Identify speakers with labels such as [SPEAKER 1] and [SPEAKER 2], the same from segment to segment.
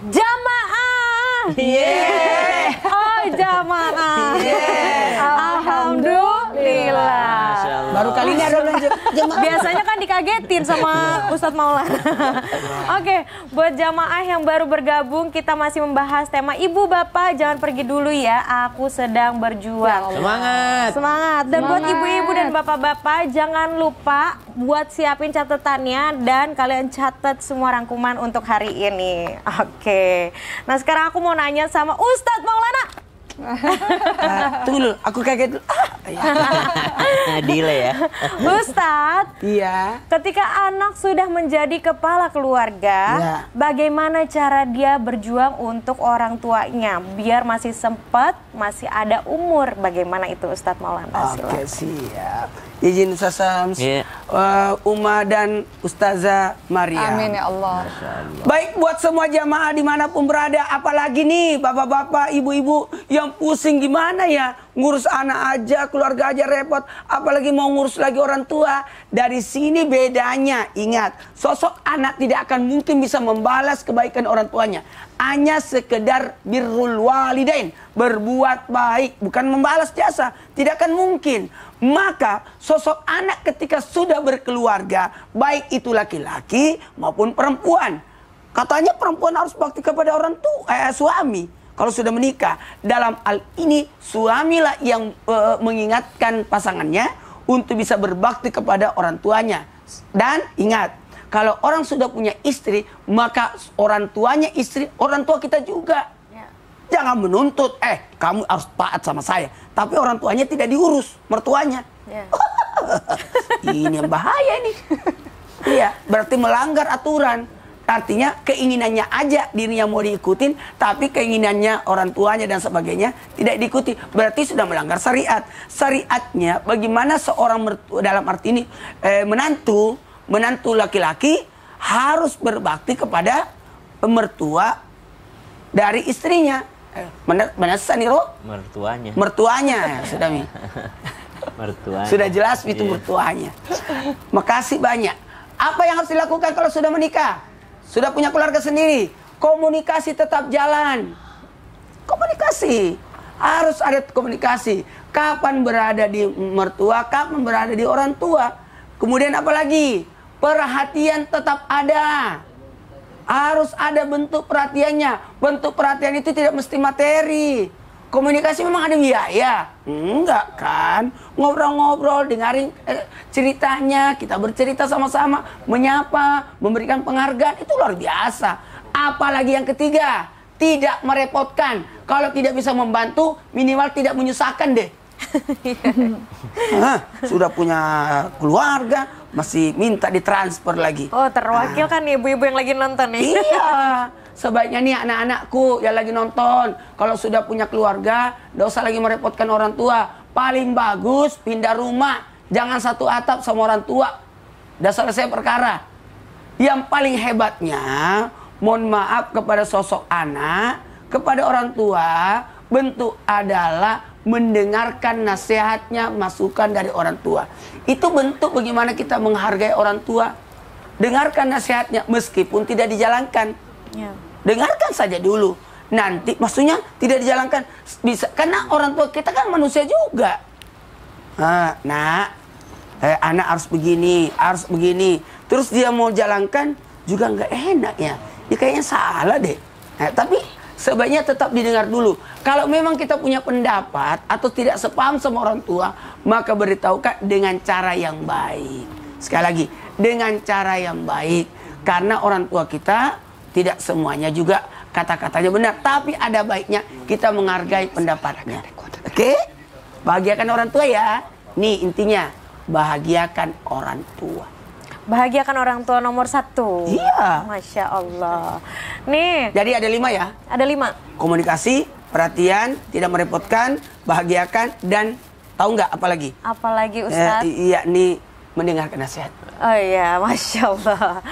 [SPEAKER 1] Jamaah.
[SPEAKER 2] Yeah.
[SPEAKER 1] Oh, jamaah.
[SPEAKER 2] Yeah.
[SPEAKER 1] Alhamdulillah.
[SPEAKER 2] Baru kali ini ada jamaah.
[SPEAKER 1] Biasanya kan dikagetin sama Ustadz Maulana. Oke, buat jamaah yang baru bergabung, kita masih membahas tema Ibu Bapak jangan pergi dulu ya, aku sedang berjuang.
[SPEAKER 2] Semangat.
[SPEAKER 1] Semangat. Dan buat ibu-ibu dan bapak-bapak, jangan lupa buat siapin catatannya dan kalian catat semua rangkuman untuk hari ini. Oke. Nah, sekarang aku mau nanya sama Ustadz Maulana.
[SPEAKER 2] Tunggu dulu, aku kaget dulu.
[SPEAKER 3] Delay ya.
[SPEAKER 1] Ustadz,
[SPEAKER 2] Iya.
[SPEAKER 1] ketika anak sudah menjadi kepala keluarga,
[SPEAKER 2] Ya.
[SPEAKER 1] bagaimana cara dia berjuang untuk orang tuanya biar masih sempat, masih ada umur? Bagaimana itu Ustadz Maulana?
[SPEAKER 2] Oke, siap. Izin Ustaz Sams,
[SPEAKER 3] Iya.
[SPEAKER 2] Uma dan Ustazah Maria.
[SPEAKER 4] Amin ya Allah.
[SPEAKER 2] Baik buat semua jamaah dimanapun berada, apalagi nih bapak-bapak, ibu-ibu yang pusing gimana ya, ngurus anak aja, keluarga aja repot, apalagi mau ngurus lagi orang tua. Dari sini bedanya, ingat, sosok anak tidak akan mungkin bisa membalas kebaikan orang tuanya. Hanya sekedar birrul walidain, berbuat baik, bukan membalas jasa, tidak akan mungkin. Maka sosok anak ketika sudah berkeluarga, baik itu laki-laki maupun perempuan. Katanya perempuan harus bakti kepada orang tua, suami. Kalau sudah menikah, dalam hal ini suamilah yang mengingatkan pasangannya untuk bisa berbakti kepada orang tuanya. Dan ingat, kalau orang sudah punya istri, maka orang tuanya istri, orang tua kita juga. Jangan menuntut, kamu harus taat sama saya. Tapi orang tuanya tidak diurus, mertuanya.
[SPEAKER 1] Ya.
[SPEAKER 2] Ini yang bahaya nih. Iya, berarti melanggar aturan. Artinya keinginannya aja dirinya mau diikutin, tapi keinginannya orang tuanya dan sebagainya tidak diikuti. Berarti sudah melanggar syariat. Syariatnya bagaimana seorang mertua, dalam arti ini menantu laki-laki harus berbakti kepada mertua dari istrinya. Mana Saniro? Mertuanya sudah Mi.
[SPEAKER 3] Mertuanya.
[SPEAKER 2] Sudah jelas itu mertuanya. Makasih banyak. Apa yang harus dilakukan kalau sudah menikah? Sudah punya keluarga sendiri? Komunikasi tetap jalan. Komunikasi. Harus ada komunikasi. Kapan berada di mertua, kapan berada di orang tua. Kemudian apa lagi? Perhatian tetap ada. Harus ada bentuk perhatiannya. Bentuk perhatian itu tidak mesti materi. Komunikasi memang ada biaya? Enggak kan? Ngobrol-ngobrol, dengarin ceritanya, kita bercerita sama-sama, menyapa, memberikan penghargaan, itu luar biasa. Apalagi yang ketiga, tidak merepotkan. Kalau tidak bisa membantu, minimal tidak menyusahkan deh. Sudah punya keluarga, masih minta ditransfer lagi.
[SPEAKER 1] Oh, terwakilkan nih ibu-ibu yang lagi nonton nih.
[SPEAKER 2] Iya. Sebaiknya nih anak-anakku yang lagi nonton, kalau sudah punya keluarga, tidak usah lagi merepotkan orang tua. Paling bagus pindah rumah, jangan satu atap sama orang tua. Udah selesai perkara. Yang paling hebatnya, mohon maaf kepada sosok anak, kepada orang tua, bentuk adalah mendengarkan nasihatnya, masukan dari orang tua. Itu bentuk bagaimana kita menghargai orang tua. Dengarkan nasihatnya meskipun tidak dijalankan.
[SPEAKER 1] Ya.
[SPEAKER 2] Dengarkan saja dulu. Nanti maksudnya tidak dijalankan bisa karena orang tua kita kan manusia juga. Anak harus begini, harus begini. Terus dia mau jalankan juga nggak enak ya. Ya kayaknya salah deh. Tapi sebaiknya tetap didengar dulu. Kalau memang kita punya pendapat atau tidak sepaham sama orang tua, maka beritahukan dengan cara yang baik. Sekali lagi, dengan cara yang baik. Karena orang tua kita tidak semuanya juga kata-katanya benar, tapi ada baiknya kita menghargai pendapatnya. Oke? Bahagiakan orang tua ya. Nih intinya, bahagiakan orang tua.
[SPEAKER 1] Bahagiakan orang tua nomor 1.
[SPEAKER 2] Iya.
[SPEAKER 1] Masya Allah. Nih.
[SPEAKER 2] Jadi ada 5 ya?
[SPEAKER 1] Ada 5.
[SPEAKER 2] Komunikasi, perhatian, tidak merepotkan, bahagiakan, dan tahu nggak apa lagi?
[SPEAKER 1] Apalagi Ustadz?
[SPEAKER 2] Iya, nih mendengarkan nasihat.
[SPEAKER 1] Oh iya, Masya Allah.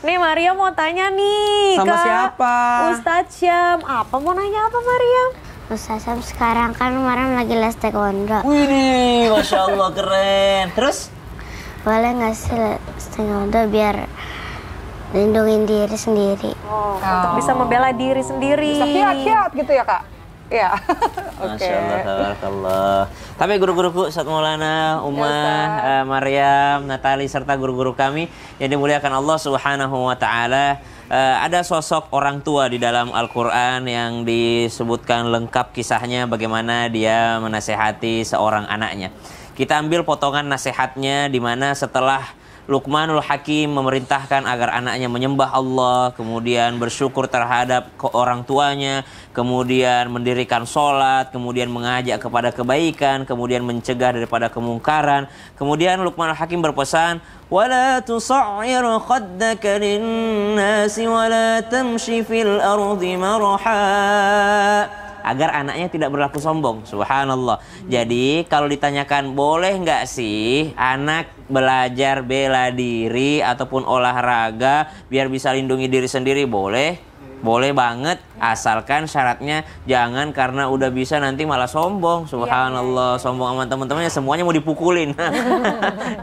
[SPEAKER 1] Nih Maria mau tanya nih
[SPEAKER 2] Sama
[SPEAKER 1] ke
[SPEAKER 2] siapa?
[SPEAKER 1] Ustadz Syam. Apa mau nanya apa Maria?
[SPEAKER 5] Ustaz Syam sekarang kan kemarin lagi les taekwondo.
[SPEAKER 3] Wih, Masya Allah keren. Terus?
[SPEAKER 5] Boleh nggak sih les taekwondo biar lindungin diri sendiri.
[SPEAKER 1] Untuk bisa membela diri sendiri.
[SPEAKER 4] Bisa kiat-kiat gitu ya Kak? Iya. Oke.
[SPEAKER 3] Masya Allah, tabarakallah. Tapi guru-guruku, Ustaz Maulana, Ummah, Maryam, Natali, serta guru-guru kami yang dimuliakan Allah Subhanahu wa Ta'ala, ada sosok orang tua di dalam Al-Quran yang disebutkan lengkap kisahnya bagaimana dia menasehati seorang anaknya. Kita ambil potongan nasihatnya di mana setelah Luqmanul Hakim memerintahkan agar anaknya menyembah Allah, kemudian bersyukur terhadap orang tuanya, kemudian mendirikan sholat, kemudian mengajak kepada kebaikan, kemudian mencegah daripada kemungkaran. Kemudian Luqmanul Hakim berpesan, وَلَا تُصَعِّرْ خَدَّكَ لِلنَّاسِ وَلَا تَمْشِ فِي الْأَرْضِ مَرَحًا, agar anaknya tidak berlaku sombong. Subhanallah. Jadi kalau ditanyakan boleh nggak sih anak belajar bela diri ataupun olahraga biar bisa lindungi diri sendiri, boleh. Boleh banget, asalkan syaratnya jangan karena udah bisa nanti malah sombong. Subhanallah, sombong sama teman-temannya, semuanya mau dipukulin.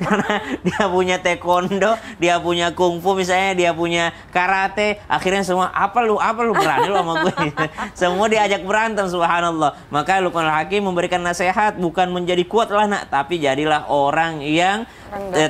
[SPEAKER 3] Karena dia punya taekwondo, dia punya kungfu misalnya, dia punya karate, akhirnya semua apa lu berani lu sama gue. Semua diajak berantem, subhanallah. Maka Luqmanul Hakim memberikan nasihat, bukan menjadi kuat lah nak, tapi jadilah orang yang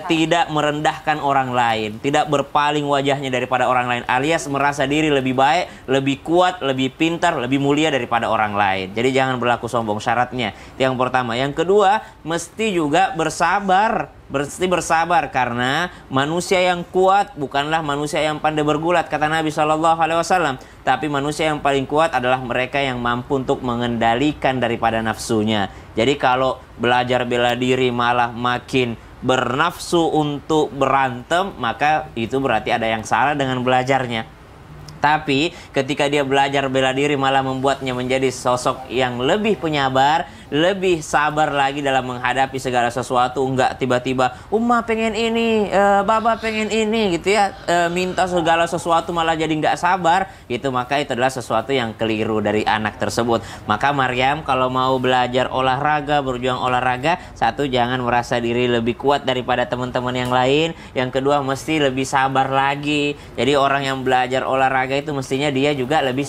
[SPEAKER 3] tidak merendahkan orang lain, tidak berpaling wajahnya daripada orang lain, alias merasa diri lebih baik, lebih kuat, lebih pintar, lebih mulia daripada orang lain. Jadi jangan berlaku sombong, syaratnya. Itu yang pertama. Yang kedua, mesti juga bersabar. Mesti bersabar karena manusia yang kuat bukanlah manusia yang pandai bergulat, kata Nabi SAW. Tapi manusia yang paling kuat adalah mereka yang mampu untuk mengendalikan daripada nafsunya. Jadi kalau belajar bela diri malah makin bernafsu untuk berantem, maka itu berarti ada yang salah dengan belajarnya. Tapi ketika dia belajar bela diri malah membuatnya menjadi sosok yang lebih penyabar, lebih sabar lagi dalam menghadapi segala sesuatu. Enggak tiba-tiba Umma pengen ini, Baba pengen ini gitu ya, minta segala sesuatu malah jadi nggak sabar gitu. Maka itu adalah sesuatu yang keliru dari anak tersebut. Maka Maryam kalau mau belajar olahraga, berjuang olahraga, satu, jangan merasa diri lebih kuat daripada teman-teman yang lain. Yang kedua, mesti lebih sabar lagi. Jadi orang yang belajar olahraga itu mestinya dia juga lebih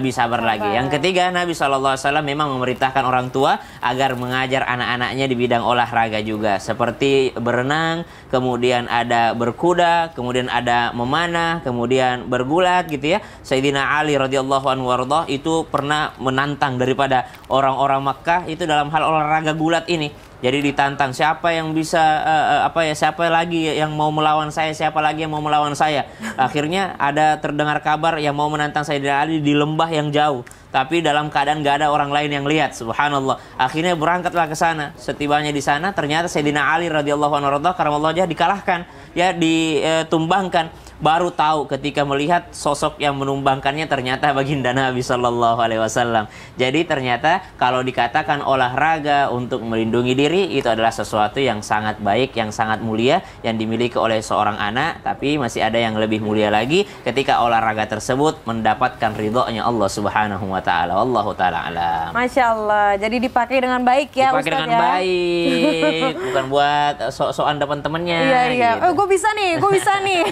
[SPEAKER 3] sabar lagi. Yang ketiga, Nabi SAW memang memerintahkan orang tua agar mengajar anak-anaknya di bidang olahraga juga, seperti berenang, kemudian ada berkuda, kemudian ada memanah, kemudian bergulat gitu ya. Sayyidina Ali radhiyallahu anhu warḍah itu pernah menantang daripada orang-orang Makkah itu dalam hal olahraga gulat ini. Jadi ditantang, siapa yang bisa siapa lagi yang mau melawan saya, siapa lagi yang mau melawan saya. Akhirnya ada terdengar kabar yang mau menantang Sayyidina Ali di lembah yang jauh, tapi dalam keadaan gak ada orang lain yang lihat. Subhanallah. Akhirnya berangkatlah ke sana. Setibanya di sana ternyata Sayyidina Ali radhiyallahu anhu karamallahu wajhah dikalahkan, ya ditumbangkan. Baru tahu ketika melihat sosok yang menumbangkannya ternyata baginda Nabi Sallallahu Alaihi Wasallam. Jadi ternyata kalau dikatakan olahraga untuk melindungi diri itu adalah sesuatu yang sangat baik, yang sangat mulia, yang dimiliki oleh seorang anak. Tapi masih ada yang lebih mulia lagi ketika olahraga tersebut mendapatkan ridhonya Allah Subhanahu Wa Taala. Wallahu taala alam.
[SPEAKER 1] Masya Allah. Jadi dipakai dengan baik ya,
[SPEAKER 3] dipakai
[SPEAKER 1] Ustaz
[SPEAKER 3] dengan
[SPEAKER 1] ya.
[SPEAKER 3] baik, bukan buat sok-sokan depan temennya.
[SPEAKER 1] Iya.
[SPEAKER 3] Gitu.
[SPEAKER 1] Gue bisa nih.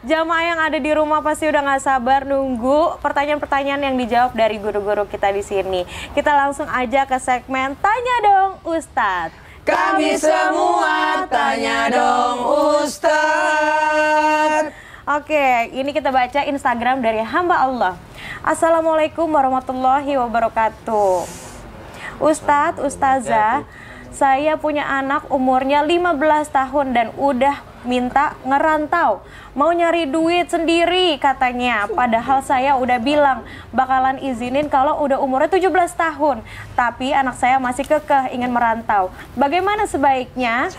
[SPEAKER 1] Jamaah yang ada di rumah pasti udah gak sabar nunggu pertanyaan-pertanyaan yang dijawab dari guru-guru kita di sini. Kita langsung aja ke segmen Tanya Dong Ustadz.
[SPEAKER 2] Kami semua tanya dong Ustadz.
[SPEAKER 1] Oke, ini kita baca Instagram dari hamba Allah. Assalamualaikum warahmatullahi wabarakatuh. Ustadz, Ustazah, saya punya anak umurnya 15 tahun dan udah minta ngerantau, mau nyari duit sendiri katanya. Padahal saya udah bilang bakalan izinin kalau udah umurnya 17 tahun. Tapi anak saya masih kekeh ingin merantau. Bagaimana sebaiknya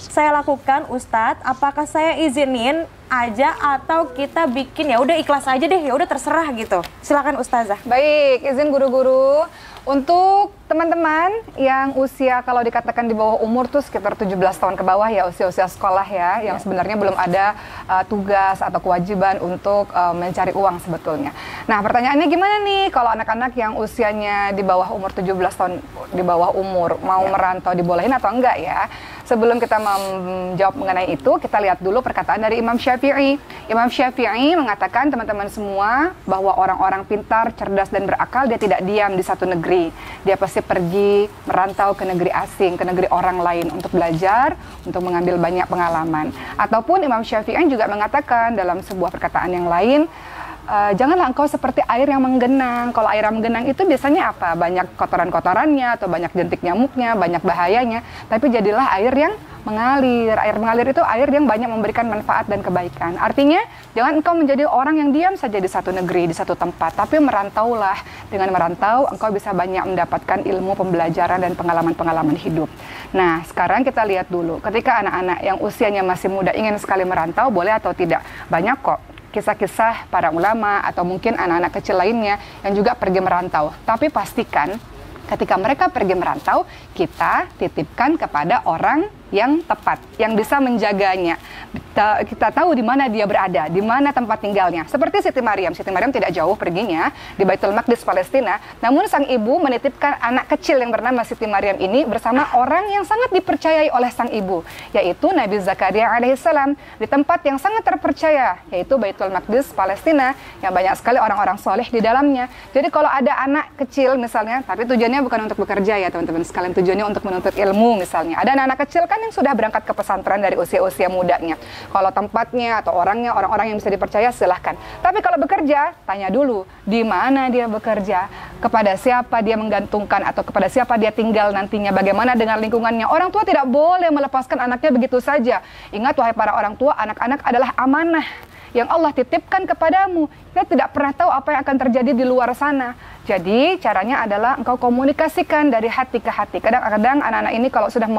[SPEAKER 1] saya lakukan Ustadz? Apakah saya izinin aja atau kita bikin ya udah ikhlas aja deh, ya udah terserah gitu. Silakan Ustazah.
[SPEAKER 4] Baik, izin guru-guru. Untuk teman-teman yang usia kalau dikatakan di bawah umur tuh sekitar 17 tahun ke bawah ya, usia-usia sekolah ya, yang sebenarnya belum ada tugas atau kewajiban untuk mencari uang sebetulnya. Nah, pertanyaannya gimana nih kalau anak-anak yang usianya di bawah umur 17 tahun, di bawah umur, mau merantau, dibolehin atau enggak ya? sebelum kita menjawab mengenai itu, kita lihat dulu perkataan dari Imam Syafi'i. Imam Syafi'i mengatakan, teman-teman semua, bahwa orang-orang pintar, cerdas, dan berakal, dia tidak diam di satu negeri. Dia pasti pergi merantau ke negeri asing, ke negeri orang lain untuk belajar, untuk mengambil banyak pengalaman. Ataupun Imam Syafi'i juga mengatakan dalam sebuah perkataan yang lain, janganlah engkau seperti air yang menggenang. Kalau air yang menggenang itu biasanya apa? Banyak kotoran-kotorannya, atau banyak jentik nyamuknya, banyak bahayanya. Tapi jadilah air yang mengalir. Air mengalir itu air yang banyak memberikan manfaat dan kebaikan. Artinya, jangan engkau menjadi orang yang diam saja di satu negeri, di satu tempat. Tapi merantaulah. Dengan merantau, engkau bisa banyak mendapatkan ilmu, pembelajaran, dan pengalaman-pengalaman hidup. Nah, sekarang kita lihat dulu. Ketika anak-anak yang usianya masih muda ingin sekali merantau, boleh atau tidak? Banyak kok kisah-kisah para ulama atau mungkin anak-anak kecil lainnya yang juga pergi merantau. Tapi pastikan ketika mereka pergi merantau, kita titipkan kepada orang yang tepat, yang bisa menjaganya. Kita tahu di mana dia berada, di mana tempat tinggalnya. Seperti Siti Maryam. Siti Maryam tidak jauh perginya di Baitul Maqdis, Palestina. Namun sang ibu menitipkan anak kecil yang bernama Siti Maryam ini bersama orang yang sangat dipercayai oleh sang ibu, yaitu Nabi Zakaria alaihissalam, di tempat yang sangat terpercaya, yaitu Baitul Maqdis, Palestina, yang banyak sekali orang-orang soleh di dalamnya. Jadi kalau ada anak kecil misalnya, tapi tujuannya bukan untuk bekerja ya teman-teman sekalian, tujuannya untuk menuntut ilmu misalnya. Ada anak-anak kecil kan yang sudah berangkat ke pesantren dari usia-usia mudanya. Kalau tempatnya atau orangnya orang-orang yang bisa dipercaya, silahkan. Tapi kalau bekerja, tanya dulu di mana dia bekerja, kepada siapa dia menggantungkan atau kepada siapa dia tinggal nantinya, bagaimana dengan lingkungannya. Orang tua tidak boleh melepaskan anaknya begitu saja. Ingat wahai para orang tua, anak-anak adalah amanah yang Allah titipkan kepadamu. Kita tidak pernah tahu apa yang akan terjadi di luar sana. Jadi caranya adalah engkau komunikasikan dari hati ke hati. Kadang-kadang anak-anak ini kalau sudah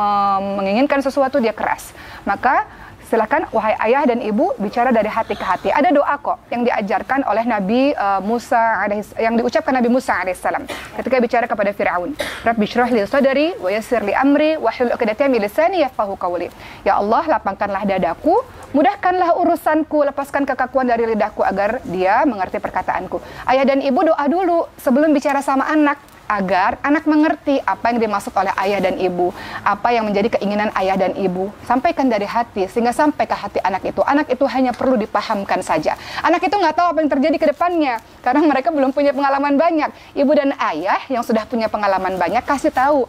[SPEAKER 4] menginginkan sesuatu dia keras. Maka silakan wahai ayah dan ibu bicara dari hati ke hati. Ada doa kok yang diajarkan oleh Nabi Musa yang diucapkan Nabi Musa alaihissalam ketika bicara kepada Firaun. Rabbi shrah li sadri wa yassir li amri wahlul 'uqdatam min lisani yafqahu qawli. Ya Allah, lapangkanlah dadaku, mudahkanlah urusanku, lepaskan kekakuan dari lidahku agar dia mengerti perkataanku. Ayah dan ibu doa dulu sebelum bicara sama anak, agar anak mengerti apa yang dimaksud oleh ayah dan ibu, apa yang menjadi keinginan ayah dan ibu. Sampaikan dari hati, sehingga sampai ke hati anak itu. Anak itu hanya perlu dipahamkan saja. Anak itu nggak tahu apa yang terjadi ke depannya, karena mereka belum punya pengalaman banyak. Ibu dan ayah yang sudah punya pengalaman banyak, kasih tahu.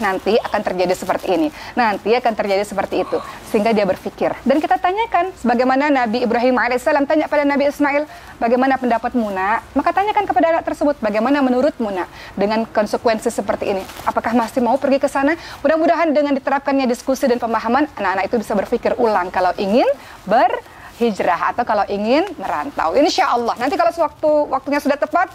[SPEAKER 4] Nanti akan terjadi seperti ini, nanti akan terjadi seperti itu, sehingga dia berpikir. Dan kita tanyakan, sebagaimana Nabi Ibrahim alaihissalam tanya pada Nabi Ismail, bagaimana pendapatmu nak? Maka tanyakan kepada anak tersebut, bagaimana menurutmu nak dengan konsekuensi seperti ini? Apakah masih mau pergi ke sana? Mudah-mudahan dengan diterapkannya diskusi dan pemahaman, anak-anak itu bisa berpikir ulang kalau ingin berhijrah atau kalau ingin merantau. Insya Allah, nanti kalau waktunya sudah tepat,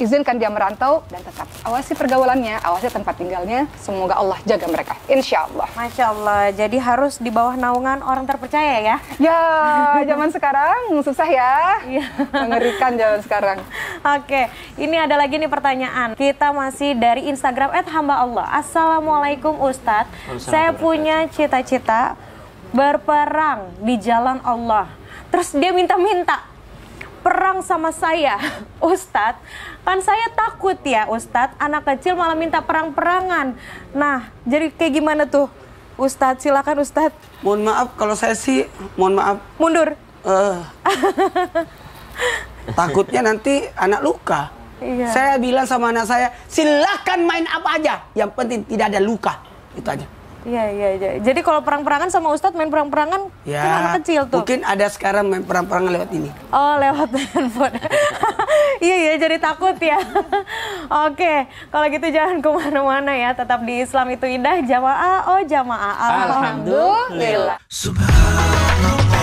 [SPEAKER 4] izinkan dia merantau dan tetap awasi pergaulannya, awasi tempat tinggalnya. Semoga Allah jaga mereka, insya Allah.
[SPEAKER 1] Masya Allah, jadi harus di bawah naungan orang terpercaya ya?
[SPEAKER 4] Ya, zaman sekarang susah ya. Mengerikan zaman sekarang.
[SPEAKER 1] Oke, ini ada lagi nih pertanyaan. Kita masih dari Instagram @hamba_Allah. Assalamualaikum Ustadz, saya punya cita-cita berperang di jalan Allah. Terus dia minta-minta perang sama saya, Ustadz. Kan saya takut ya Ustadz, anak kecil malah minta perang-perangan. Nah, jadi kayak gimana tuh Ustadz? Silakan Ustadz.
[SPEAKER 2] Mohon maaf kalau saya sih, mohon maaf.
[SPEAKER 1] Mundur.
[SPEAKER 2] Takutnya nanti anak luka.
[SPEAKER 1] Iya.
[SPEAKER 2] Saya bilang sama anak saya, silakan main apa aja, yang penting tidak ada luka. Itu aja.
[SPEAKER 1] Iya. Jadi kalau perang-perangan sama Ustadz main perang-perangan,
[SPEAKER 2] ya,
[SPEAKER 1] kan anak kecil tuh.
[SPEAKER 2] Mungkin ada sekarang main perang-perangan lewat ini.
[SPEAKER 1] Oh, lewat handphone. Iya, jadi takut ya. Oke, kalau gitu jangan kemana-mana ya. Tetap di Islam itu indah, jamaah, oh jamaah.
[SPEAKER 3] Alhamdulillah.
[SPEAKER 2] Subhanallah.